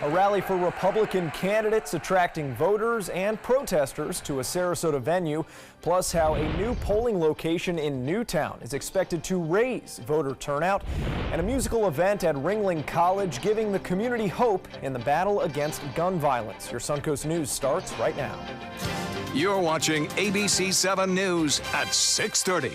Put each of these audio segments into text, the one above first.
A rally for Republican candidates attracting voters and protesters to a Sarasota venue, plus how a new polling location in Newtown is expected to raise voter turnout, and a musical event at Ringling College giving the community hope in the battle against gun violence. Your Suncoast News starts right now. You're watching ABC 7 News at 6:30.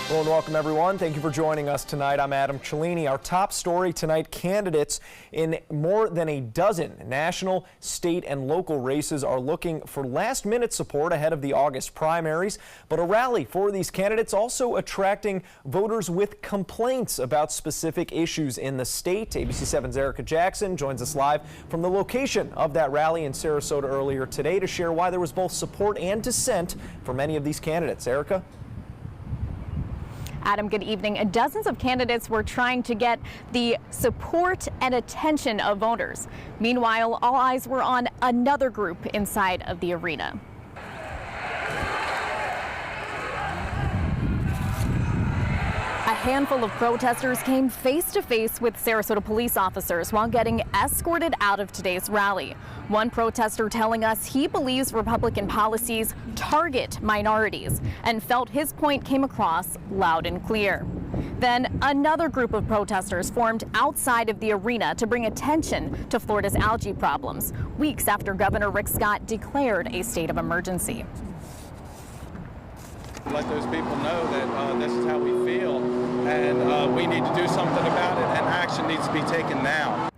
Hello and welcome, everyone. Thank you for joining us tonight. I'm Adam Cellini. Our top story tonight, candidates in more than a dozen national, state, and local races are looking for last-minute support ahead of the August primaries. But a rally for these candidates also attracting voters with complaints about specific issues in the state. ABC 7's Erica Jackson joins us live from the location of that rally in Sarasota earlier today to share why there was both support and dissent for many of these candidates. Erica? Adam, good evening. Dozens of candidates were trying to get the support and attention of voters. Meanwhile, all eyes were on another group inside of the arena. A handful of protesters came face to face with Sarasota police officers while getting escorted out of today's rally. One protester telling us he believes Republican policies target minorities and felt his point came across loud and clear. Then another group of protesters formed outside of the arena to bring attention to Florida's algae problems, weeks after Governor Rick Scott declared a state of emergency. Let those people know that this is how we feel, and we need to do something about it, and action needs to be taken now.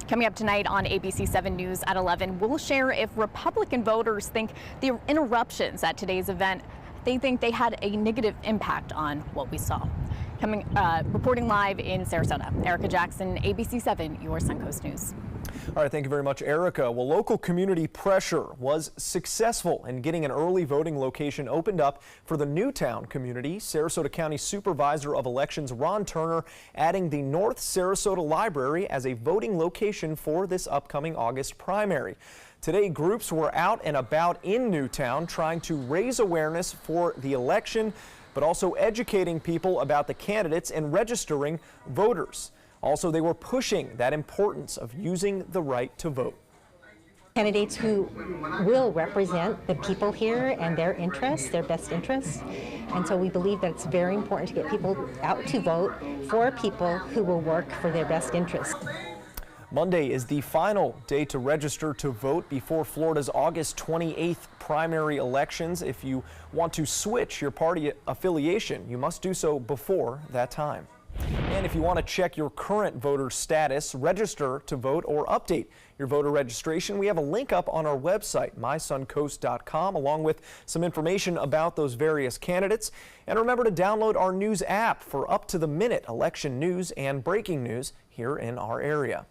Coming up tonight on ABC 7 News at 11, we'll share if Republican voters think the interruptions at today's event, they think they had a negative impact on what we saw. Reporting live in Sarasota, Erica Jackson, ABC 7, your Suncoast News. All right, thank you very much, Erica. Well, local community pressure was successful in getting an early voting location opened up for the Newtown community. Sarasota County Supervisor of Elections Ron Turner adding the North Sarasota Library as a voting location for this upcoming August primary. Today, groups were out and about in Newtown trying to raise awareness for the election, but also educating people about the candidates and registering voters. Also, they were pushing that importance of using the right to vote. Candidates who will represent the people here and their interests, their best interests. And so we believe that it's very important to get people out to vote for people who will work for their best interests. Monday is the final day to register to vote before Florida's August 28th primary elections. If you want to switch your party affiliation, you must do so before that time. And if you want to check your current voter status, register to vote, or update your voter registration, we have a link up on our website, mysuncoast.com, along with some information about those various candidates. And remember to download our news app for up-to-the-minute election news and breaking news here in our area.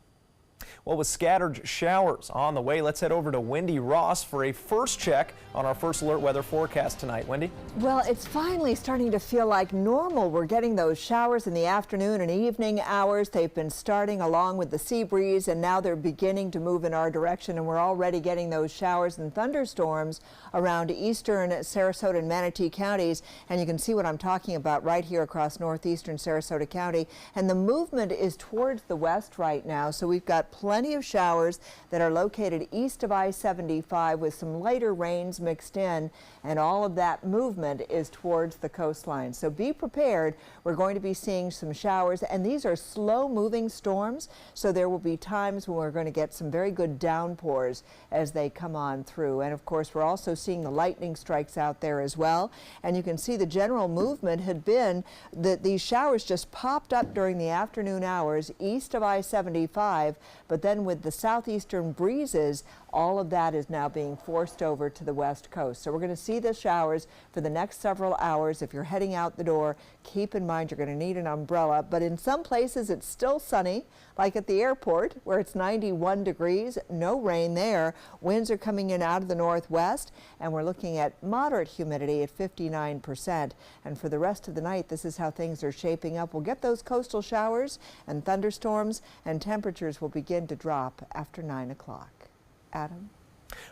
Well, with scattered showers on the way, let's head over to Wendy Ross for a first check on our first alert weather forecast tonight. Wendy? Well, it's finally starting to feel like normal. We're getting those showers in the afternoon and evening hours. They've been starting along with the sea breeze, and now they're beginning to move in our direction, and we're already getting those showers and thunderstorms around eastern Sarasota and Manatee counties. And you can see what I'm talking about right here across northeastern Sarasota County. And the movement is towards the west right now, so we've got plenty of showers that are located east of I-75 with some lighter rains mixed in, and all of that movement is towards the coastline. So be prepared. We're going to be seeing some showers, and these are slow-moving storms, so there will be times when we're going to get some very good downpours as they come on through. And of course, we're also seeing the lightning strikes out there as well. And you can see the general movement had been that these showers just popped up during the afternoon hours east of I-75, but then with the southeastern breezes, all of that is now being forced over to the west coast. So we're going to see the showers for the next several hours. If you're heading out the door, keep in mind you're going to need an umbrella. But in some places it's still sunny, like at the airport where it's 91 degrees, no rain there. Winds are coming in out of the northwest, and we're looking at moderate humidity at 59%. And for the rest of the night, this is how things are shaping up. We'll get those coastal showers and thunderstorms, and temperatures will begin to drop after 9 o'clock. Adam?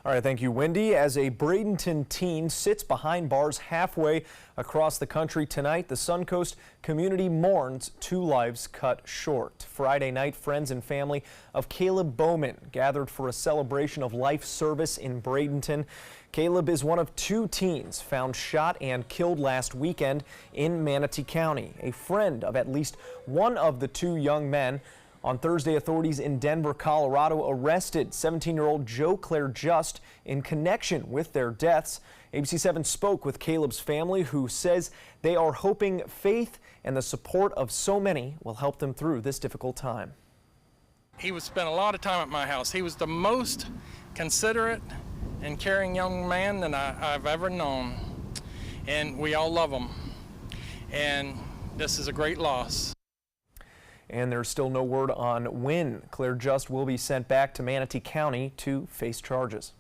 All right, thank you, Wendy. As a Bradenton teen sits behind bars halfway across the country tonight, the Suncoast community mourns 2 lives cut short. Friday night, friends and family of Caleb Bowman gathered for a celebration of life service in Bradenton. Caleb is one of 2 teens found shot and killed last weekend in Manatee County. A friend of at least one of the 2 young men. On Thursday, authorities in Denver, Colorado arrested 17-year-old Joe Claire Just in connection with their deaths. ABC 7 spoke with Caleb's family, who says they are hoping faith and the support of so many will help them through this difficult time. He would spend a lot of time at my house. He was the most considerate and caring young man that I've ever known. And we all love him. And this is a great loss. And there's still no word on when Claire Just will be sent back to Manatee County to face charges.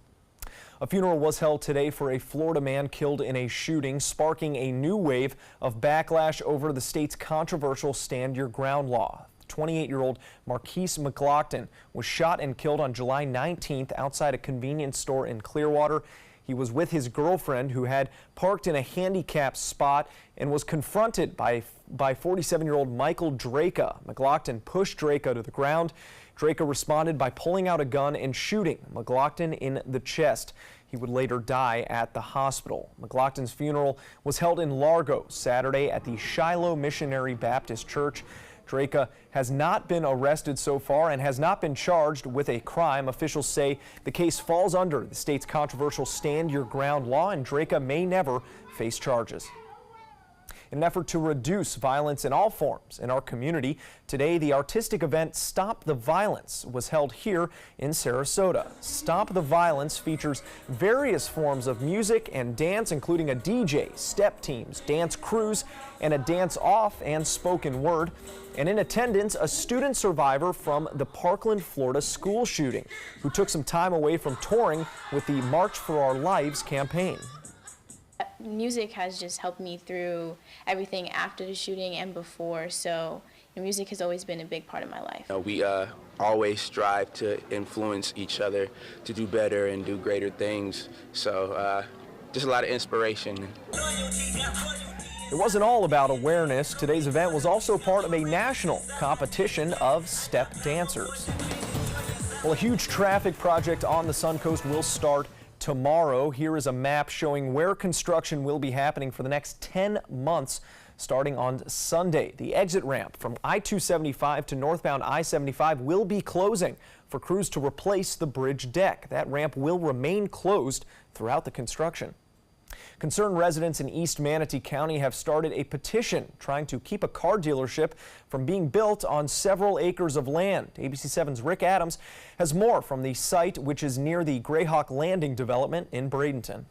A funeral was held today for a Florida man killed in a shooting, sparking a new wave of backlash over the state's controversial Stand Your Ground law. 28-year-old Marquise McLaughlin was shot and killed on July 19th outside a convenience store in Clearwater. He was with his girlfriend, who had parked in a handicapped spot, and was confronted by 47-year-old Michael Draka. McLaughlin pushed Draka to the ground. Draka responded by pulling out a gun and shooting McLaughlin in the chest. He would later die at the hospital. McLaughlin's funeral was held in Largo Saturday at the Shiloh Missionary Baptist Church. Draka has not been arrested so far and has not been charged with a crime. Officials say the case falls under the state's controversial Stand Your Ground law, and Draka may never face charges. In an effort to reduce violence in all forms in our community, today the artistic event Stop the Violence was held here in Sarasota. Stop the Violence features various forms of music and dance, including a DJ, step teams, dance crews, and a dance-off and spoken word. And in attendance, a student survivor from the Parkland, Florida school shooting, who took some time away from touring with the March for Our Lives campaign. Music has just helped me through everything after the shooting and before, so music has always been a big part of my life. We always strive to influence each other to do better and do greater things, so just a lot of inspiration. It wasn't all about awareness. Today's event was also part of a national competition of step dancers. Well, a huge traffic project on the Suncoast will start tomorrow. Here is a map showing where construction will be happening for the next 10 months, starting on Sunday. The exit ramp from I-275 to northbound I-75 will be closing for crews to replace the bridge deck. That ramp will remain closed throughout the construction. Concerned residents in East Manatee County have started a petition trying to keep a car dealership from being built on several acres of land. ABC 7's Rick Adams has more from the site, which is near the Greyhawk Landing development in Bradenton.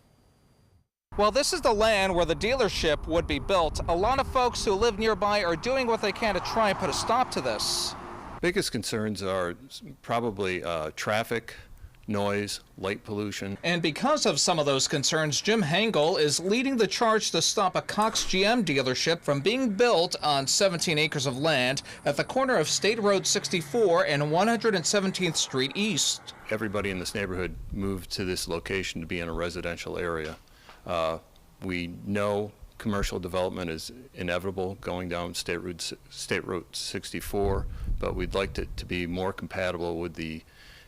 Well, this is the land where the dealership would be built. A lot of folks who live nearby are doing what they can to try and put a stop to this. Biggest concerns are probably traffic, noise, light pollution. And because of some of those concerns, Jim Hengel is leading the charge to stop a Cox GM dealership from being built on 17 acres of land at the corner of State Road 64 and 117th Street East. Everybody in this neighborhood moved to this location to be in a residential area. We know commercial development is inevitable going down State Road 64, but we'd like it to be more compatible with the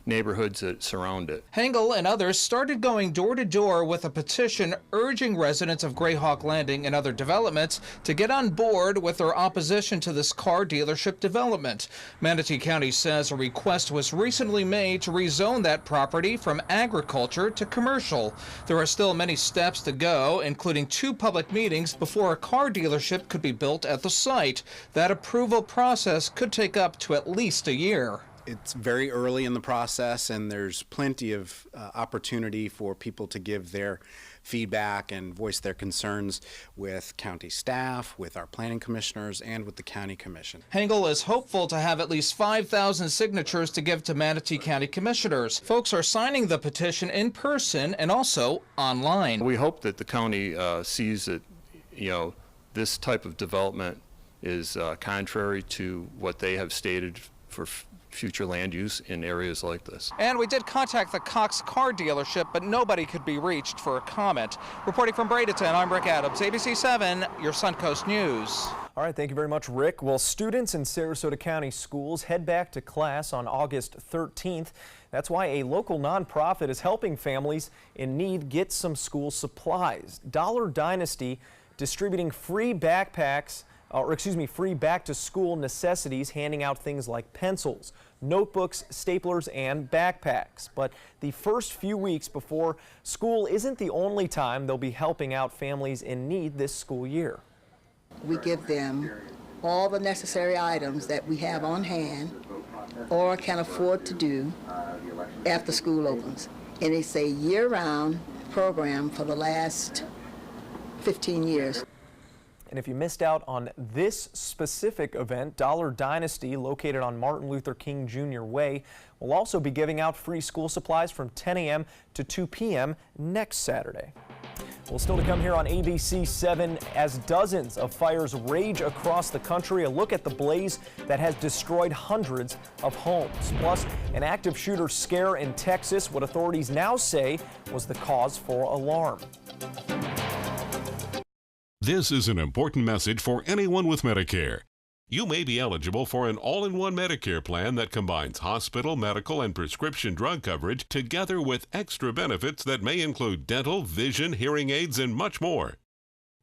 neighborhoods that surround it. Hengel and others started going door to door with a petition urging residents of Greyhawk Landing and other developments to get on board with their opposition to this car dealership development. Manatee County says a request was recently made to rezone that property from agriculture to commercial. There are still many steps to go, including 2 public meetings before a car dealership could be built at the site. That approval process could take up to at least a year. It's very early in the process, and there's plenty of opportunity for people to give their feedback and voice their concerns with county staff, with our planning commissioners, and with the county commission. Hengel is hopeful to have at least 5,000 signatures to give to Manatee County commissioners. Folks are signing the petition in person and also online. We hope that the county sees that, this type of development is contrary to what they have stated for future land use in areas like this. And we did contact the Cox car dealership, but nobody could be reached for a comment. Reporting from Bradenton, I'm Rick Adams, ABC 7, your Suncoast News. All right, thank you very much, Rick. Well, students in Sarasota County schools head back to class on August 13th. That's why a local nonprofit is helping families in need get some school supplies. Dollar Dynasty distributing free backpacks, free back-to-school necessities, handing out things like pencils, notebooks, staplers, and backpacks. But the first few weeks before school isn't the only time they'll be helping out families in need this school year. We give them all the necessary items that we have on hand or can afford to do after school opens. And it's a year-round program for the last 15 years. And if you missed out on this specific event, Dollar Dynasty, located on Martin Luther King Jr. Way, will also be giving out free school supplies from 10 a.m. to 2 p.m. next Saturday. Well, still to come here on ABC 7 as dozens of fires rage across the country. A look at the blaze that has destroyed hundreds of homes. Plus, an active shooter scare in Texas, what authorities now say was the cause for alarm. This is an important message for anyone with Medicare. You may be eligible for an all-in-one Medicare plan that combines hospital, medical, and prescription drug coverage together with extra benefits that may include dental, vision, hearing aids, and much more.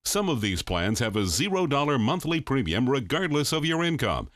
Some of these plans have a $0 monthly premium regardless of your income.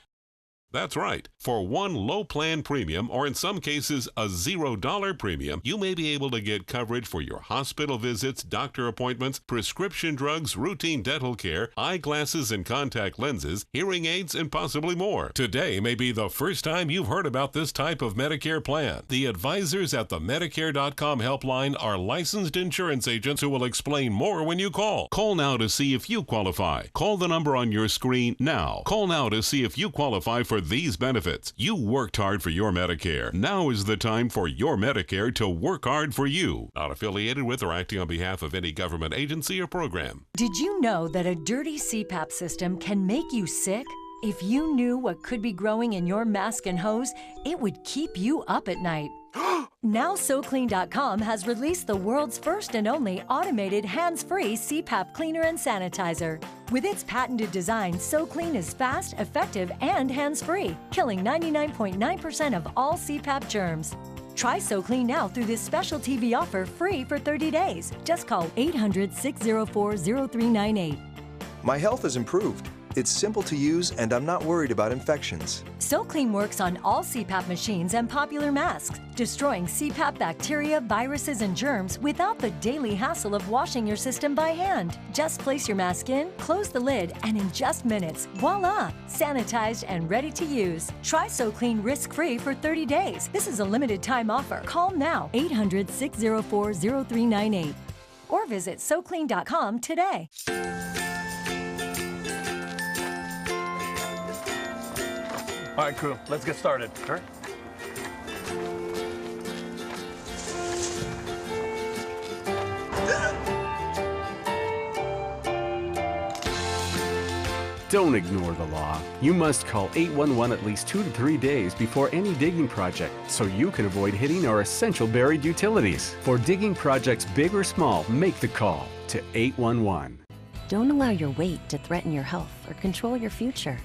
That's right. For one low plan premium, or in some cases a $0 premium, you may be able to get coverage for your hospital visits, doctor appointments, prescription drugs, routine dental care, eyeglasses and contact lenses, hearing aids, and possibly more. Today may be the first time you've heard about this type of Medicare plan. The advisors at the Medicare.com helpline are licensed insurance agents who will explain more when you call. Call now to see if you qualify. Call the number on your screen now. Call now to see if you qualify for these benefits. You worked hard for your Medicare. Now is the time for your Medicare to work hard for you. Not affiliated with or acting on behalf of any government agency or program. Did you know that a dirty CPAP system can make you sick? If you knew what could be growing in your mask and hose, it would keep you up at night. Now SoClean.com has released the world's first and only automated hands-free CPAP cleaner and sanitizer. With its patented design, SoClean is fast, effective, and hands-free, killing 99.9% of all CPAP germs. Try SoClean now through this special TV offer free for 30 days. Just call 800-604-0398. My health has improved. It's simple to use, and I'm not worried about infections. SoClean works on all CPAP machines and popular masks, destroying CPAP bacteria, viruses, and germs without the daily hassle of washing your system by hand. Just place your mask in, close the lid, and in just minutes, voila! Sanitized and ready to use. Try SoClean risk-free for 30 days. This is a limited time offer. Call now, 800-604-0398. Or visit SoClean.com today. All right, crew, let's get started. All right. Don't ignore the law. You must call 811 at least 2 to 3 days before any digging project so you can avoid hitting our essential buried utilities. For digging projects big or small, make the call to 811. Don't allow your weight to threaten your health or control your future.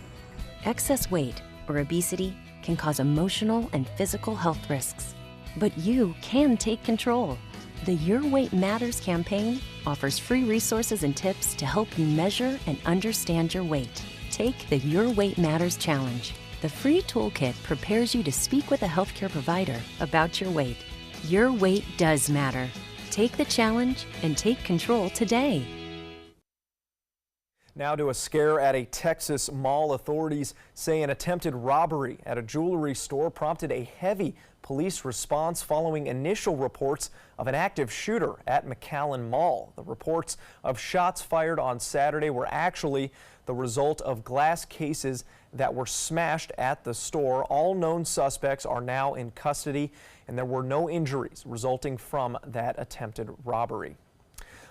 Excess weight or obesity can cause emotional and physical health risks. But you can take control. The Your Weight Matters campaign offers free resources and tips to help you measure and understand your weight. Take the Your Weight Matters Challenge. The free toolkit prepares you to speak with a healthcare provider about your weight. Your weight does matter. Take the challenge and take control today. Now to a scare at a Texas mall. Authorities say an attempted robbery at a jewelry store prompted a heavy police response following initial reports of an active shooter at McAllen Mall. The reports of shots fired on Saturday were actually the result of glass cases that were smashed at the store. All known suspects are now in custody, and there were no injuries resulting from that attempted robbery.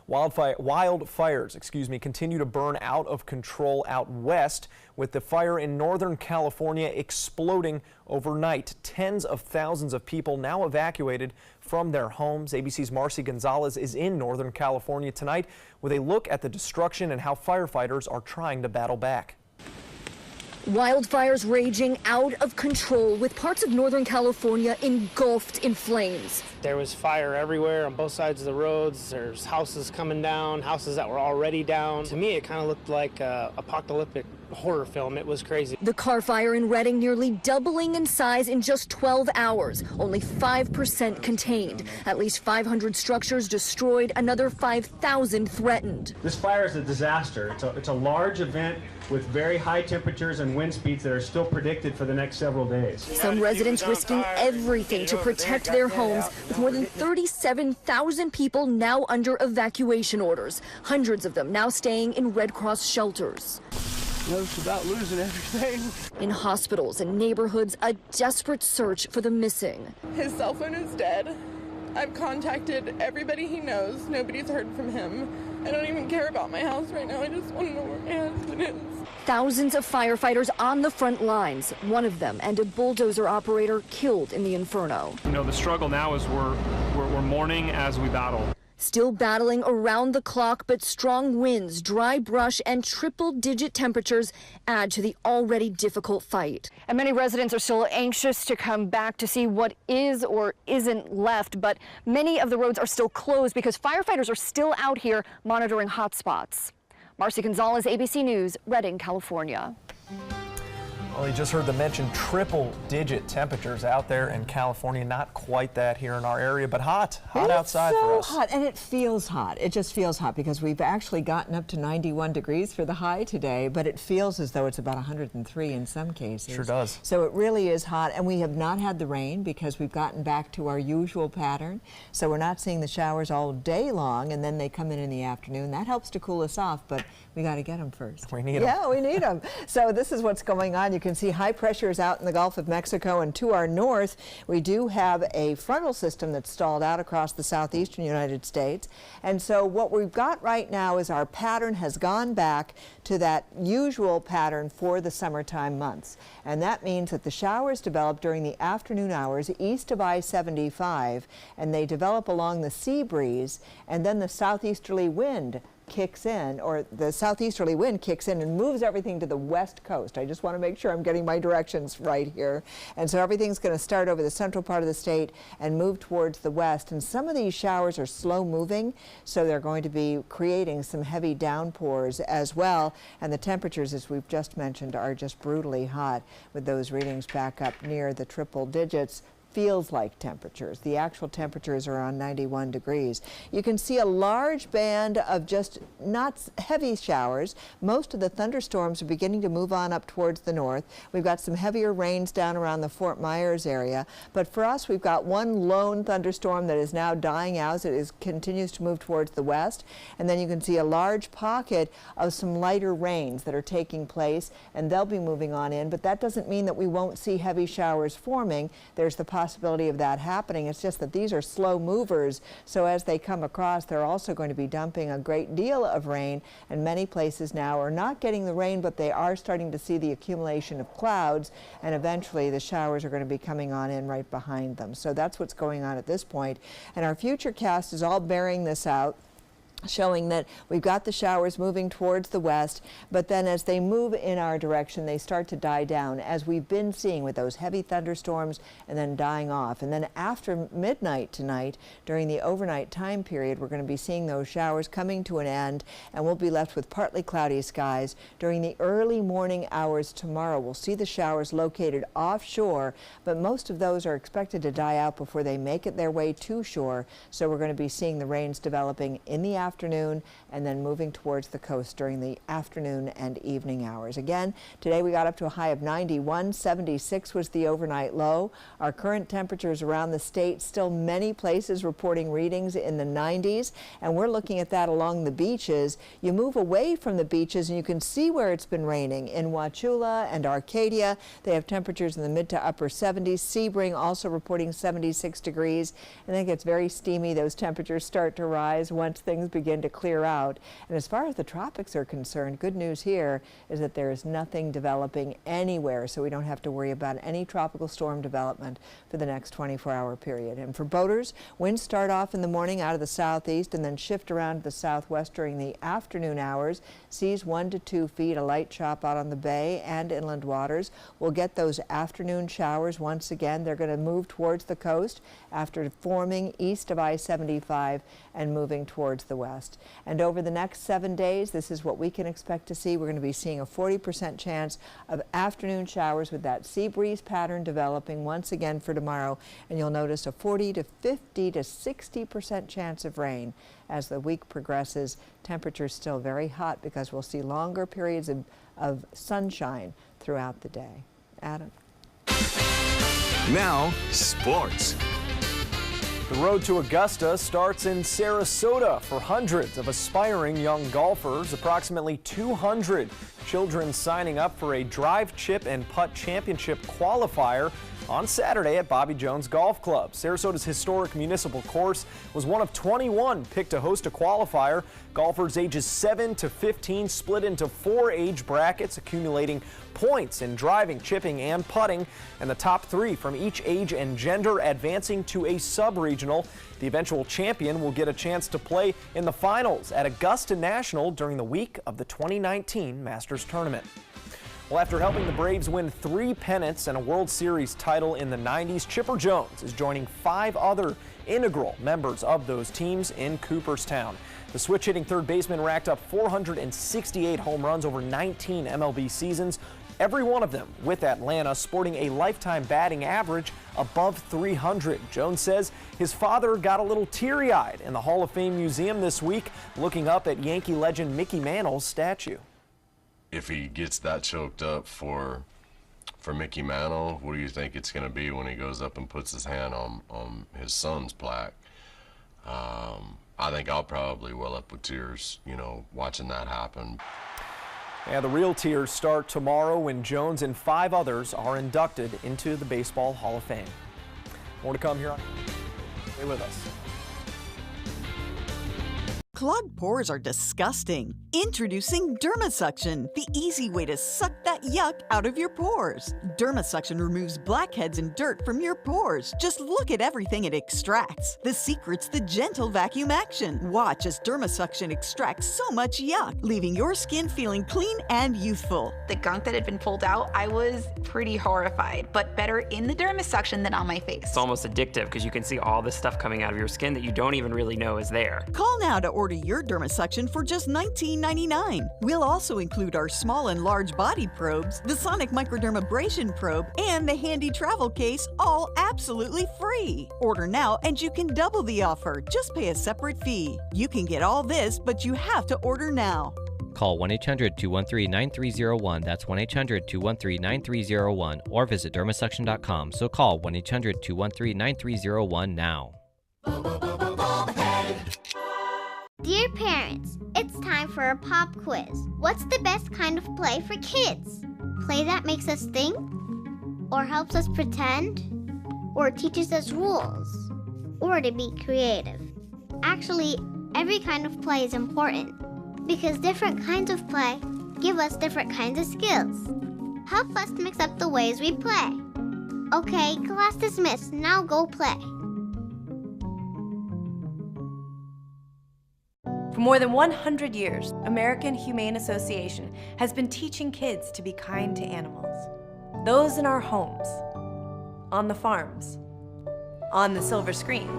Wildfires, continue to burn out of control out west, with the fire in Northern California exploding overnight. Tens of thousands of people now evacuated from their homes. ABC's Marcy Gonzalez is in Northern California tonight with a look at the destruction and how firefighters are trying to battle back. Wildfires raging out of control with parts of Northern California engulfed in flames. There was fire everywhere on both sides of the roads. There's houses coming down, houses that were already down. To me, it kind of looked like an apocalyptic horror film. It was crazy. The Carr fire in Redding nearly doubling in size in just 12 hours, only 5% contained. At least 500 structures destroyed, another 5,000 threatened. This fire is a disaster. It's a large event with very high temperatures and wind speeds that are still predicted for the next several days. Some residents risking everything to protect their homes, with more than 37,000 people now under evacuation orders. Hundreds of them now staying in Red Cross shelters. It's about losing everything. In hospitals and neighborhoods, a desperate search for the missing. His cell phone is dead. I've contacted everybody he knows. Nobody's heard from him. I don't even care about my house right now. I just want to know where my husband is. Thousands of firefighters on the front lines. One of them and a bulldozer operator killed in the inferno. You know, the struggle now is we're mourning as we battle. Still battling around the clock, but strong winds, dry brush, and triple-digit temperatures add to the already difficult fight. And many residents are still anxious to come back to see what is or isn't left, but many of the roads are still closed because firefighters are still out here monitoring hotspots. Marcy Gonzalez, ABC News, Redding, California. Well, you just heard the mentioned triple-digit temperatures out there in California. Not quite that here in our area, but hot outside for us. It's so hot, and it feels hot. It just feels hot because we've actually gotten up to 91 degrees for the high today, but it feels as though it's about 103 in some cases. Sure does. So it really is hot, and we have not had the rain because we've gotten back to our usual pattern. So we're not seeing the showers all day long, and then they come in the afternoon. That helps to cool us off, but we got to get them first. We need them. Yeah, we need them. So this is what's going on. You can see high pressures out in the Gulf of Mexico, and to our north we do have a frontal system that's stalled out across the southeastern United States. And so what we've got right now is our pattern has gone back to that usual pattern for the summertime months. And that means that the showers develop during the afternoon hours east of I-75, and they develop along the sea breeze, and then the southeasterly wind kicks in, or the southeasterly wind kicks in and moves everything to the west coast. I just want to make sure I'm getting my directions right here. And so everything's going to start over the central part of the state and move towards the west. And some of these showers are slow moving, so they're going to be creating some heavy downpours as well. And the temperatures, as we've just mentioned, are just brutally hot, with those readings back up near the triple digits. Feels like temperatures. The actual temperatures are around 91 degrees. You can see a large band of just not heavy showers. Most of the thunderstorms are beginning to move on up towards the north. We've got some heavier rains down around the Fort Myers area. But for us, we've got one lone thunderstorm that is now dying out. It continues to move towards the west. And then you can see a large pocket of some lighter rains that are taking place, and they'll be moving on in. But that doesn't mean that we won't see heavy showers forming. There's the possibility of that happening. It's just that these are slow movers, so as they come across, they're also going to be dumping a great deal of rain, and many places now are not getting the rain, but they are starting to see the accumulation of clouds, and eventually the showers are going to be coming on in right behind them. So that's what's going on at this point, and our futurecast is all bearing this out, showing that we've got the showers moving towards the west, but then as they move in our direction, they start to die down, as we've been seeing with those heavy thunderstorms and then dying off. And then after midnight tonight, during the overnight time period, we're going to be seeing those showers coming to an end, and we'll be left with partly cloudy skies. During the early morning hours tomorrow, we'll see the showers located offshore, but most of those are expected to die out before they make it their way to shore. So we're going to be seeing the rains developing in the afternoon and then moving towards the coast during the afternoon and evening hours. Again, today we got up to a high of 91. 76 was the overnight low. Our current temperatures around the state, still many places reporting readings in the 90s, and we're looking at that along the beaches. You move away from the beaches and you can see where it's been raining. In Wauchula and Arcadia, they have temperatures in the mid to upper 70s. Sebring also reporting 76 degrees. And then it gets very steamy. Those temperatures start to rise once things begin begin to clear out. And as far as the tropics are concerned, good news here is that there is nothing developing anywhere, so we don't have to worry about any tropical storm development for the next 24-hour period. And for boaters, winds start off in the morning out of the southeast and then shift around to the southwest during the afternoon hours. Seas 1 to 2 feet, a light chop out on the bay and inland waters. We'll get those afternoon showers once again. They're going to move towards the coast after forming east of I-75 and moving towards the west. And over the next 7 days, this is what we can expect to see. We're going to be seeing a 40% chance of afternoon showers with that sea breeze pattern developing once again for tomorrow. And you'll notice a 40 to 50 to 60% chance of rain as the week progresses. Temperatures still very hot because we'll see longer periods of sunshine throughout the day. Adam. Now, sports. The road to Augusta starts in Sarasota for hundreds of aspiring young golfers. Approximately 200 children signing up for a drive, chip, and putt championship qualifier on Saturday at Bobby Jones Golf Club. Sarasota's historic municipal course was one of 21 picked to host a qualifier. Golfers ages 7 to 15 split into 4 age brackets, accumulating points in driving, chipping, and putting, and the top 3 from each age and gender advancing to a sub-regional. The eventual champion will get a chance to play in the finals at Augusta National during the week of the 2019 Masters Tournament. Well, after helping the Braves win 3 pennants and a World Series title in the 90s, Chipper Jones is joining 5 other integral members of those teams in Cooperstown. The switch-hitting third baseman racked up 468 home runs over 19 MLB seasons, every one of them with Atlanta sporting a lifetime batting average above 300. Jones says his father got a little teary-eyed in the Hall of Fame Museum this week, looking up at Yankee legend Mickey Mantle's statue. If he gets that choked up for Mickey Mantle, what do you think it's going to be when he goes up and puts his hand on his son's plaque? I think I'll probably well up with tears, you know, watching that happen. Yeah, the real tears start tomorrow when Jones and 5 others are inducted into the Baseball Hall of Fame. More to come here on. Stay with us. Clogged pores are disgusting. Introducing DermaSuction, the easy way to suck that yuck out of your pores. DermaSuction removes blackheads and dirt from your pores. Just look at everything it extracts. The secret's the gentle vacuum action. Watch as DermaSuction extracts so much yuck, leaving your skin feeling clean and youthful. The gunk that had been pulled out, I was pretty horrified, but better in the DermaSuction than on my face. It's almost addictive because you can see all this stuff coming out of your skin that you don't even really know is there. Call now to order your DermaSuction for just $19.99. We'll also include our small and large body probes, the Sonic Microdermabrasion probe, and the handy travel case, all absolutely free. Order now and you can double the offer. Just pay a separate fee. You can get all this, but you have to order now. Call 1-800-213-9301. That's 1-800-213-9301. Or visit dermasuction.com. So call 1-800-213-9301 now. Dear parents, it's time for a pop quiz. What's the best kind of play for kids? Play that makes us think? Or helps us pretend? Or teaches us rules? Or to be creative? Actually, every kind of play is important because different kinds of play give us different kinds of skills. Help us mix up the ways we play. Okay, class dismissed. Now go play. For more than 100 years, American Humane Association has been teaching kids to be kind to animals. Those in our homes, on the farms, on the silver screen,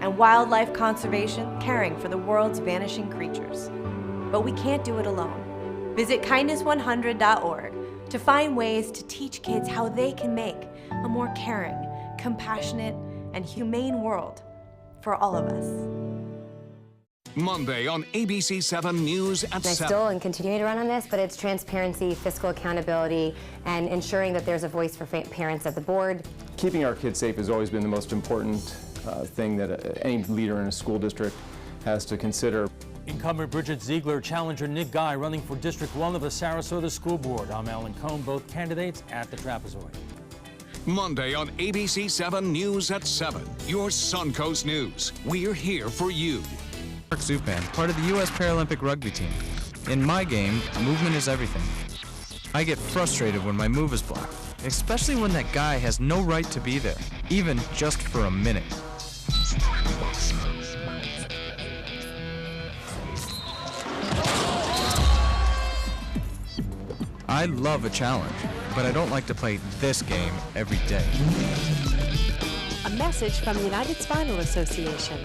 and wildlife conservation, caring for the world's vanishing creatures. But we can't do it alone. Visit kindness100.org to find ways to teach kids how they can make a more caring, compassionate, and humane world for all of us. Monday on ABC 7 News at 7. I still am continuing to run on this, but it's transparency, fiscal accountability, and ensuring that there's a voice for parents at the board. Keeping our kids safe has always been the most important thing that any leader in a school district has to consider. Incumbent Bridget Ziegler, challenger Nick Guy running for District 1 of the Sarasota School Board. I'm Alan Cohn, both candidates at the Trapezoid. Monday on ABC 7 News at 7. Your Suncoast News. We're here for you. Mark Zupan, part of the U.S. Paralympic rugby team. In my game, movement is everything. I get frustrated when my move is blocked, especially when that guy has no right to be there, even just for a minute. I love a challenge, but I don't like to play this game every day. A message from the United Spinal Association.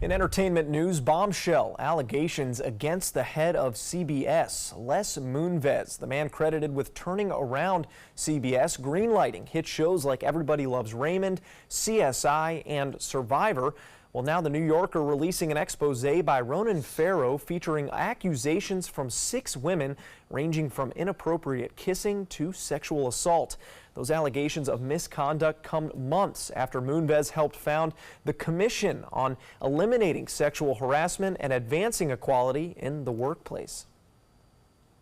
In entertainment news, bombshell allegations against the head of CBS, Les Moonves, the man credited with turning around CBS, greenlighting hit shows like Everybody Loves Raymond, CSI, and Survivor. Well, now the New Yorker releasing an expose by Ronan Farrow featuring accusations from 6 women ranging from inappropriate kissing to sexual assault. Those allegations of misconduct come months after Moonves helped found the Commission on Eliminating Sexual Harassment and Advancing Equality in the Workplace.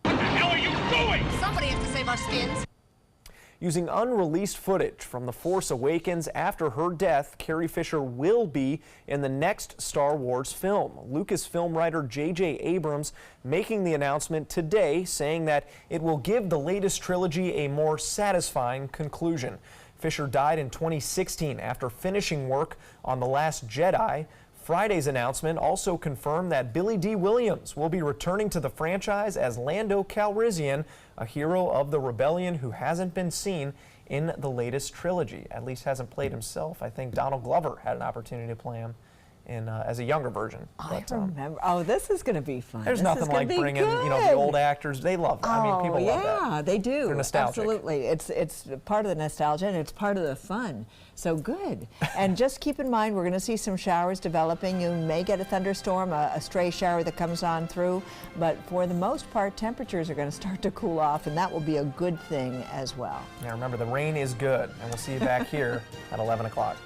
What the hell are you doing? Somebody has to save our skins. Using unreleased footage from The Force Awakens after her death, Carrie Fisher will be in the next Star Wars film. Lucasfilm writer J.J. Abrams making the announcement today, saying that it will give the latest trilogy a more satisfying conclusion. Fisher died in 2016 after finishing work on The Last Jedi. Friday's announcement also confirmed that Billy D. Williams will be returning to the franchise as Lando Calrissian, a hero of the rebellion who hasn't been seen in the latest trilogy, at least hasn't played himself. I think Donald Glover had an opportunity to play him in as a younger version. I remember. Oh, this is going to be fun. There's nothing like bringing the old actors. They love that. I mean, people love that. Yeah, they do. They're nostalgic. Absolutely. It's part of the nostalgia and it's part of the fun. So good. And just keep in mind, we're going to see some showers developing. You may get a thunderstorm, a stray shower that comes on through, but for the most part, temperatures are going to start to cool off, and that will be a good thing as well. Yeah, remember, the rain is good, and we'll see you back here at 11 o'clock.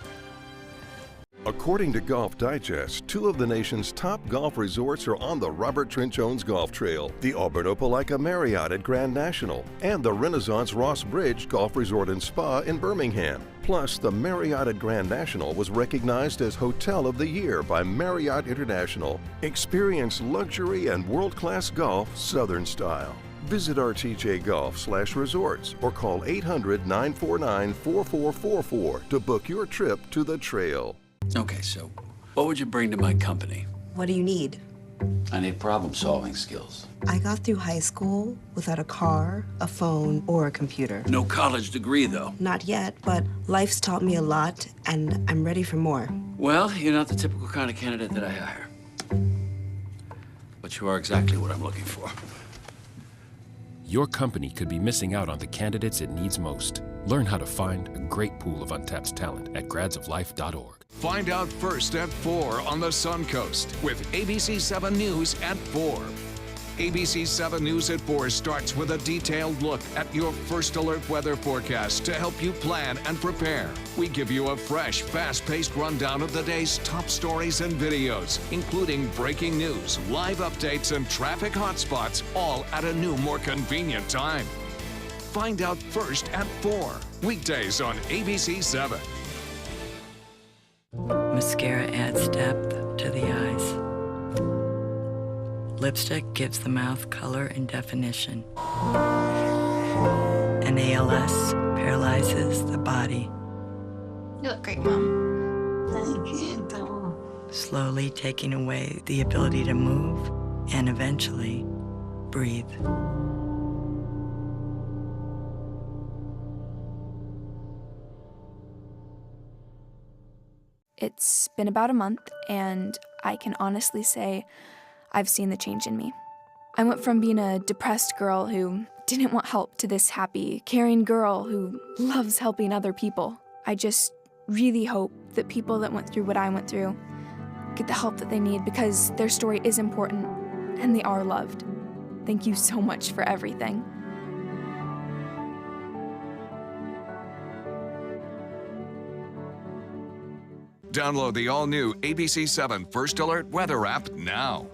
According to Golf Digest, 2 of the nation's top golf resorts are on the Robert Trent Jones Golf Trail, the Alberto Palaika Marriott at Grand National, and the Renaissance Ross Bridge Golf Resort and Spa in Birmingham. Plus, the Marriott at Grand National was recognized as Hotel of the Year by Marriott International. Experience luxury and world-class golf Southern style. Visit rtjgolf/resorts or call 800-949-4444 to book your trip to the trail. Okay, so what would you bring to my company? What do you need? I need problem-solving skills. I got through high school without a car, a phone, or a computer. No college degree, though. Not yet, but life's taught me a lot, and I'm ready for more. Well, you're not the typical kind of candidate that I hire. But you are exactly what I'm looking for. Your company could be missing out on the candidates it needs most. Learn how to find a great pool of untapped talent at gradsoflife.org. Find out first at 4 on the Suncoast with ABC 7 News at 4. ABC 7 News at 4 starts with a detailed look at your first alert weather forecast to help you plan and prepare. We give you a fresh, fast-paced rundown of the day's top stories and videos, including breaking news, live updates, and traffic hotspots, all at a new, more convenient time. Find out first at 4, weekdays on ABC 7. Mascara adds depth to the eyes. Lipstick gives the mouth color and definition. And ALS paralyzes the body. You look great, Mom. Thank you. Slowly taking away the ability to move and eventually breathe. It's been about a month, and I can honestly say I've seen the change in me. I went from being a depressed girl who didn't want help to this happy, caring girl who loves helping other people. I just really hope that people that went through what I went through get the help that they need, because their story is important and they are loved. Thank you so much for everything. Download the all-new ABC 7 First Alert Weather app now.